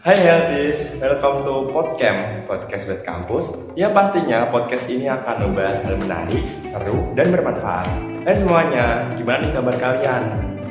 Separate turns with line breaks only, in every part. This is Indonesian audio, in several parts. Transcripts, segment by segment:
Hai Healthies, welcome to Podcast Buat Kampus. Ya pastinya podcast ini akan membahas hal menarik, seru, dan bermanfaat. Hai semuanya, gimana nih kabar kalian?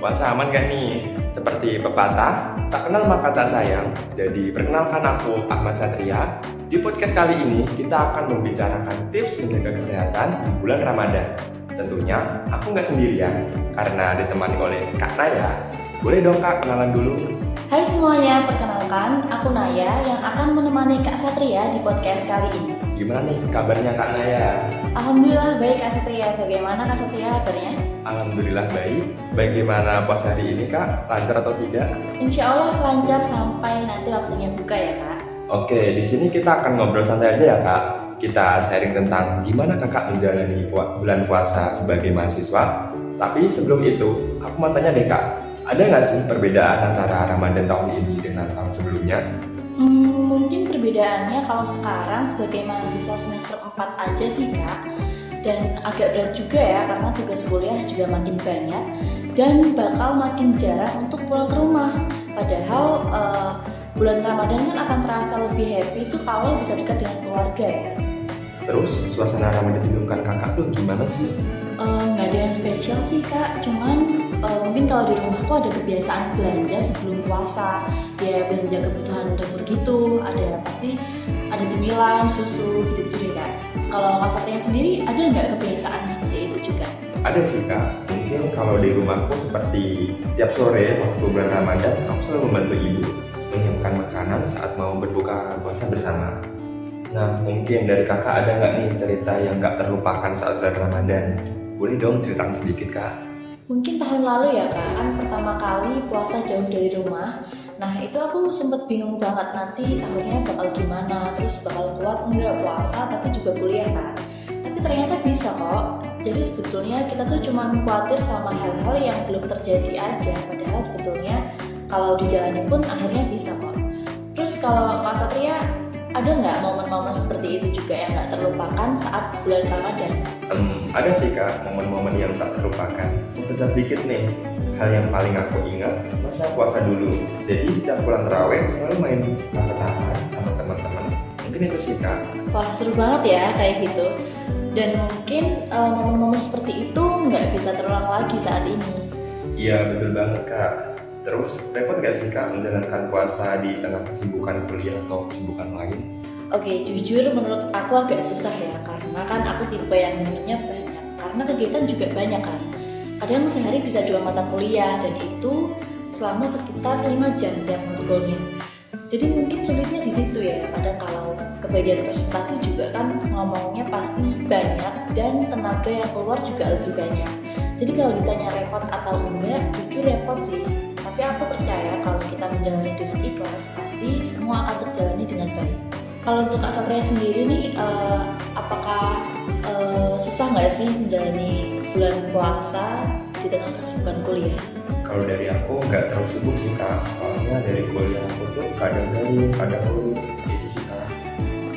Puasa aman gak nih? Seperti pepatah, tak kenal maka tak sayang. Jadi perkenalkan aku Ahmad Satria. Di podcast kali ini kita akan membicarakan tips menjaga kesehatan di bulan Ramadan. Tentunya aku nggak sendirian karena ditemani oleh Kak Naya. Boleh dong Kak kenalan dulu?
Hai semuanya, perkenalkan aku Naya yang akan menemani Kak Satria di podcast kali ini.
Gimana nih kabarnya Kak Naya?
Alhamdulillah baik Kak Satria, bagaimana Kak Satria kabarnya?
Alhamdulillah baik. Bagaimana puasa hari ini Kak? Lancar atau tidak?
Insya Allah lancar sampai nanti waktunya buka ya Kak.
Oke, di sini kita akan ngobrol santai aja ya Kak. Kita sharing tentang gimana Kakak menjalani bulan puasa sebagai mahasiswa. Tapi sebelum itu, aku mau tanya deh Kak, ada nggak sih perbedaan antara Ramadan tahun ini dengan tahun sebelumnya?
Mungkin perbedaannya kalau sekarang sebagai mahasiswa semester 4 aja sih Kak. Dan agak berat juga ya karena tugas kuliah juga makin banyak dan bakal makin jarang untuk pulang ke rumah. Padahal bulan Ramadan kan akan terasa lebih happy itu kalau bisa dekat dengan keluarga ya.
Terus suasana Ramadan di lingkungan Kakak tuh gimana sih?
Nggak ada yang spesial sih Kak, cuman mungkin kalau di rumahku ada kebiasaan belanja sebelum puasa. Ya belanja kebutuhan dapur gitu, pasti ada cemilan, susu gitu-gitu deh Kak. Kalau Kak Satria sendiri ada nggak kebiasaan seperti itu juga?
Ada sih Kak, mungkin kalau di rumahku seperti tiap sore waktu bulan Ramadan aku selalu membantu ibu menyiapkan makanan saat mau berbuka puasa bersama. Nah mungkin dari Kakak ada nggak nih cerita yang nggak terlupakan saat bulan Ramadan? Boleh dong ceritakan sedikit Kak.
Mungkin tahun lalu ya Kak, kan pertama kali puasa jauh dari rumah. Nah itu aku sempet bingung banget nanti sahurnya bakal gimana, terus bakal kuat enggak puasa tapi juga kuliah kan. Tapi ternyata bisa kok. Jadi sebetulnya kita tuh cuma khawatir sama hal-hal yang belum terjadi aja. Padahal sebetulnya kalau dijalani pun akhirnya bisa kok. Terus kalau Kak Satria ada nggak momen-momen seperti itu juga yang nggak terlupakan saat bulan Ramadan?
Ada sih Kak, momen-momen yang tak terlupakan. Sebentar dikit nih, hal yang paling aku ingat masa puasa dulu. Jadi setiap pulang terawih selalu main petasan sama teman-teman. Mungkin itu sih Kak.
Wah seru banget ya kayak gitu. Dan mungkin momen-momen seperti itu nggak bisa terulang lagi saat ini.
Iya betul banget Kak. Terus repot gak sih Kak menjalankan puasa di tengah kesibukan kuliah atau kesibukan lain?
Oke, jujur menurut aku agak susah ya, karena kan aku tipe yang minumnya banyak. Karena kegiatan juga banyak kan. Kadang sehari bisa 2 mata kuliah dan itu selama sekitar 5 jam tiap matkulnya. Jadi mungkin sulitnya di situ ya. Kadang kalau kebagian presentasi juga kan ngomongnya pasti banyak dan tenaga yang keluar juga lebih banyak. Jadi kalau ditanya repot atau enggak, jujur repot sih. Tapi aku percaya kalau kita menjalani dengan ikhlas, pasti semua akan terjalani dengan baik. Kalau untuk Kak Satria sendiri nih, apakah susah nggak sih menjalani bulan puasa di tengah kesibukan kuliah?
Kalau dari aku nggak terlalu sibuk sih Kak, soalnya dari kuliah aku tuh kadang dari kadang dulu gitu sih Kak.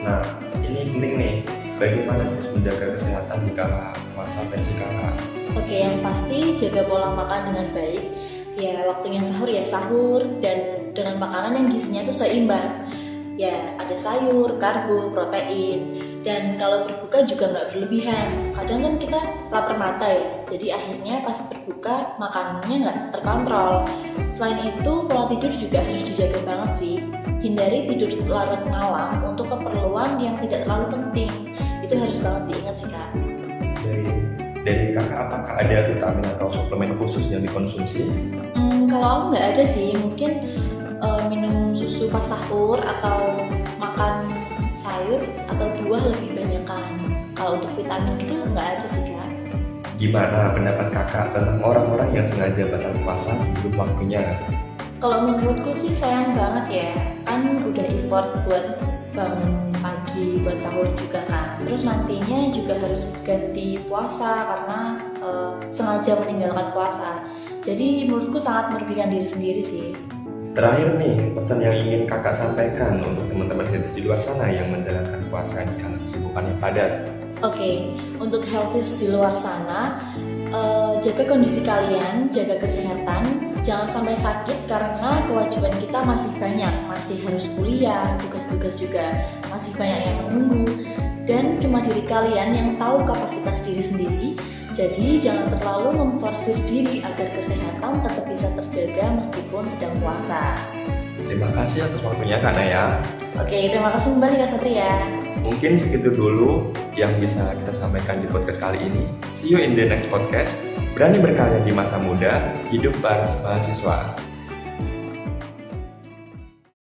Nah ini penting nih, bagaimana tips menjaga kesehatan di kala puasa versi Kakak?
Oke, yang pasti jaga pola makan dengan baik. Ya waktunya sahur ya sahur dan dengan makanan yang gizinya itu seimbang. Ya ada sayur, karbo, protein. Dan kalau berbuka juga nggak berlebihan. Kadang kan kita lapar mata ya, jadi akhirnya pas berbuka makanannya nggak terkontrol. Selain itu pola tidur juga harus dijaga banget sih. Hindari tidur larut malam untuk keperluan yang tidak terlalu penting. Itu harus banget diingat sih Kak.
Dari Kakak apakah ada vitamin atau suplemen khusus yang dikonsumsi?
Kalau aku nggak ada sih, mungkin minum susu pas sahur atau makan sayur atau buah lebih banyakan. Kalau untuk vitamin gitu nggak ada sih Kak.
Gimana pendapat Kakak tentang orang-orang yang sengaja batal puasa sebelum waktunya?
Kalau menurutku sih sayang banget ya, kan udah effort buat bangun pagi buat sahur juga kan. Terus nantinya juga harus ganti puasa karena sengaja meninggalkan puasa. Jadi menurutku sangat merugikan diri sendiri sih.
Terakhir nih, pesan yang ingin Kakak sampaikan untuk teman-teman di luar sana yang menjalankan puasa di kala kesibukan yang padat.
Oke, untuk healthies di luar sana, jaga kondisi kalian, jaga kesehatan, Jangan sampai sakit karena kewajiban kita masih banyak, masih harus kuliah, tugas-tugas juga masih banyak yang menunggu. Dan cuma diri kalian yang tahu kapasitas diri sendiri, jadi jangan terlalu memforsir diri agar kesehatan tetap bisa terjaga meskipun sedang puasa.
Terima kasih atas waktunya Kak Naya.
Oke, terima kasih kembali Kak Satria.
Mungkin segitu dulu yang bisa kita sampaikan di podcast kali ini. See you in the next podcast. Berani berkarya di masa muda, hidup mahasiswa.